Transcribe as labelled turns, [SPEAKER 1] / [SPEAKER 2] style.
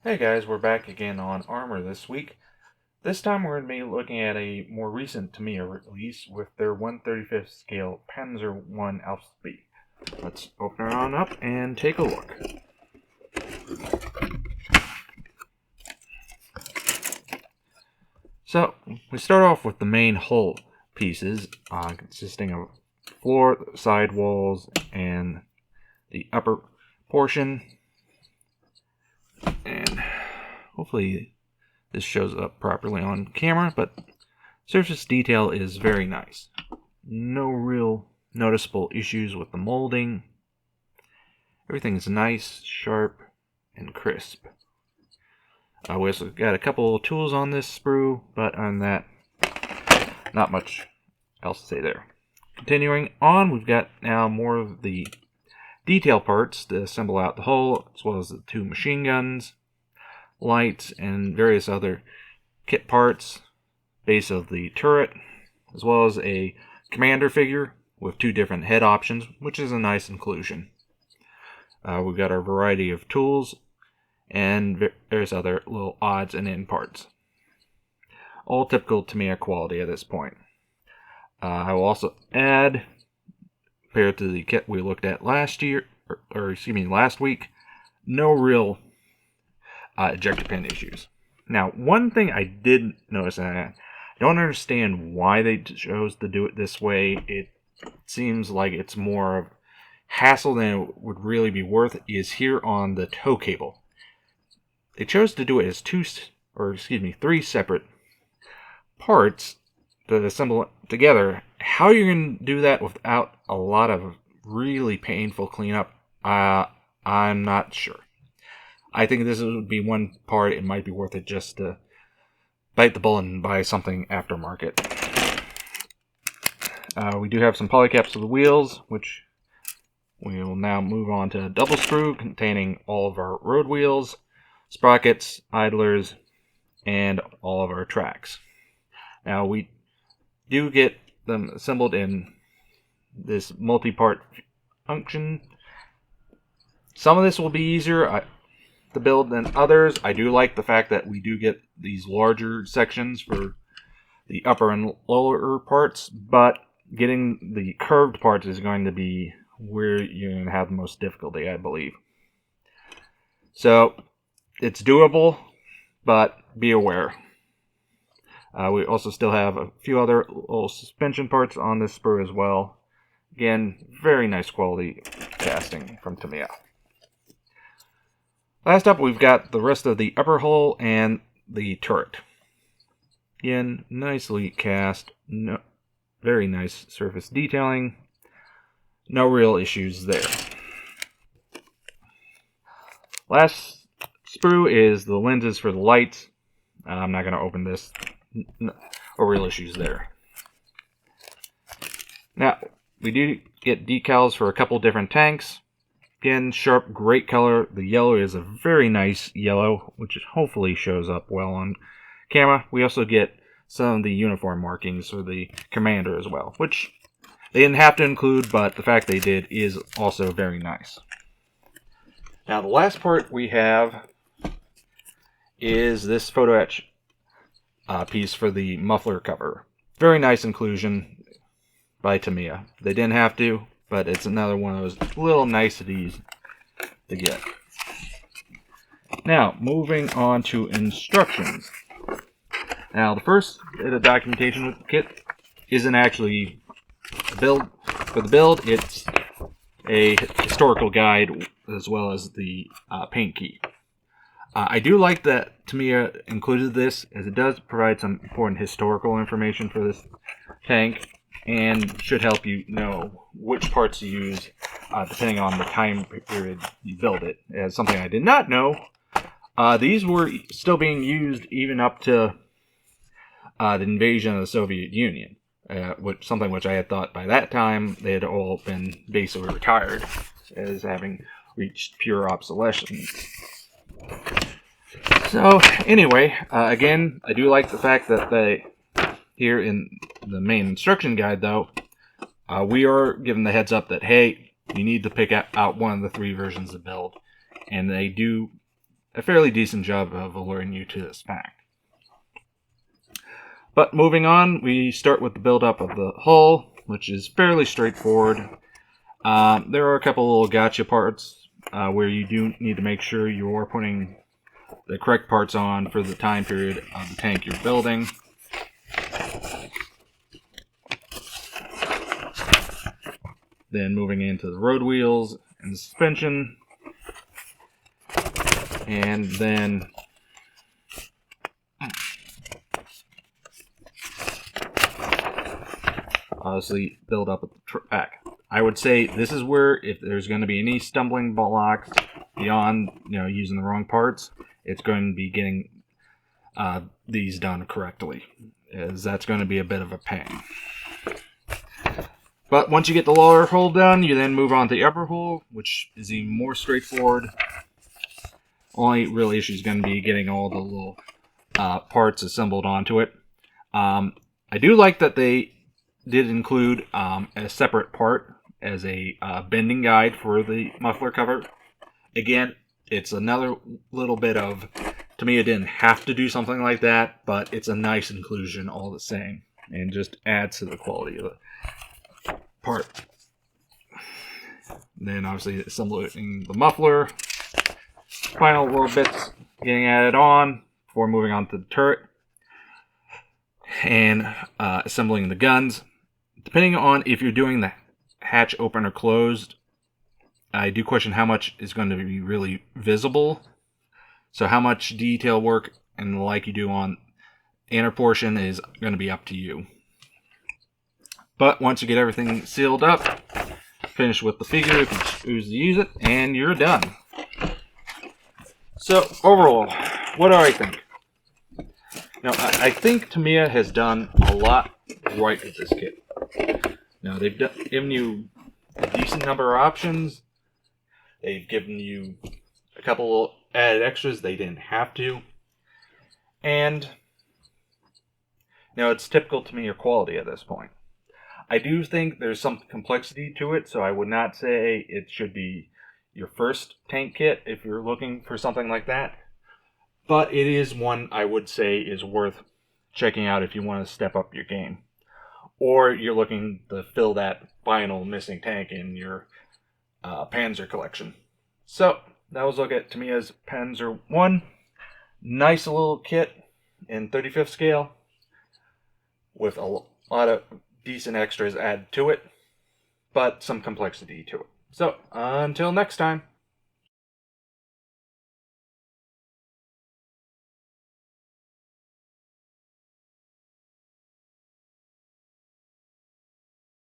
[SPEAKER 1] Hey guys, we're back again on Armor this week. This time we're going to be looking at a more recent Tamiya release with their 1/35th scale Panzer I Ausf.B. Let's open it on up and take a look. So, we start off with the main hull pieces, consisting of floor, side walls, and the upper portion. And hopefully this shows up properly on camera, but surface detail is very nice. No real noticeable issues with the molding. Everything's nice, sharp, and crisp. We also got a couple of tools on this sprue, but on that, not much else to say there. Continuing on, we've got now more of the detail parts to assemble out the hull, as well as the two machine guns, lights, and various other kit parts, base of the turret, as well as a commander figure with two different head options, which is a nice inclusion. We've got our variety of tools and various other little odds and end parts. All typical Tamiya quality at this point. I will also add, compared to the kit we looked at last week, no real ejector pin issues. Now, one thing I did notice, and I don't understand why they chose to do it this way, it seems like it's more of hassle than it would really be worth, is here on the tow cable. They chose to do it as three separate parts to assemble it together. How you're going to do that without a lot of really painful cleanup, I'm not sure. I think this would be one part it might be worth it just to bite the bullet and buy something aftermarket. We do have some polycaps for the wheels, which we will now move on to a double sprue containing all of our road wheels, sprockets, idlers, and all of our tracks. Now we do get them assembled in this multi-part function. Some of this will be easier to build than others. I do like the fact that we do get these larger sections for the upper and lower parts, but getting the curved parts is going to be where you're going to have the most difficulty, I believe. So it's doable, but be aware. We also still have a few other little suspension parts on this sprue as well. Again, very nice quality casting from Tamiya. Last up, we've got the rest of the upper hull and the turret. Again, nicely cast, very nice surface detailing. No real issues there. Last sprue is the lenses for the lights. I'm not going to open this. No real issues there. Now, we do get decals for a couple different tanks. Again, sharp, great color. The yellow is a very nice yellow, which hopefully shows up well on camera. We also get some of the uniform markings for the commander as well, which they didn't have to include, but the fact they did is also very nice. Now, the last part we have is this photo etch piece for the muffler cover. Very nice inclusion by Tamiya. They didn't have to, but it's another one of those little niceties to get. Now, moving on to instructions. Now, the first bit of documentation with the kit isn't actually a build. For the build, it's a historical guide as well as the paint key. I do like that Tamiya included this, as it does provide some important historical information for this tank, and should help you know which parts to use depending on the time period you build it. As something I did not know, these were still being used even up to the invasion of the Soviet Union, something which I had thought by that time they had all been basically retired as having reached pure obsolescence. So anyway, again, I do like the fact that they, here in the main instruction guide though, we are given the heads up that, hey, you need to pick out one of the three versions to build. And they do a fairly decent job of alerting you to this fact. But moving on, we start with the build-up of the hull, which is fairly straightforward. There are a couple little gotcha parts where you do need to make sure you're putting the correct parts on for the time period of the tank you're building. Then moving into the road wheels and the suspension. And then obviously build up at the track. I would say this is where, if there's going to be any stumbling blocks beyond, using the wrong parts, it's going to be getting these done correctly, as that's going to be a bit of a pain. But once you get the lower hull done, you then move on to the upper hull, which is even more straightforward. Only real issue is going to be getting all the little parts assembled onto it. I do like that they did include a separate part as a bending guide for the muffler cover. Again, it's another little bit of, Tamiya didn't have to do something like that, but it's a nice inclusion all the same, and just adds to the quality of the part. And then obviously assembling the muffler, final little bits getting added on before moving on to the turret, and assembling the guns. Depending on if you're doing the hatch open or closed, I do question how much is going to be really visible. So how much detail work and the like you do on the inner portion is going to be up to you. But once you get everything sealed up, finish with the figure if you choose to use it, and you're done. So overall, what do I think? Now, I think Tamiya has done a lot right with this kit. Now, they've given you a decent number of options. They've given you a couple added extras they didn't have to. And, it's typical Tamiya quality at this point. I do think there's some complexity to it, so I would not say it should be your first tank kit if you're looking for something like that. But it is one I would say is worth checking out if you want to step up your game. Or you're looking to fill that final missing tank in your Panzer collection. So, that was a look at Tamiya's Panzer I. Nice little kit in 35th scale with a lot of decent extras added to it, but some complexity to it. So, until next time.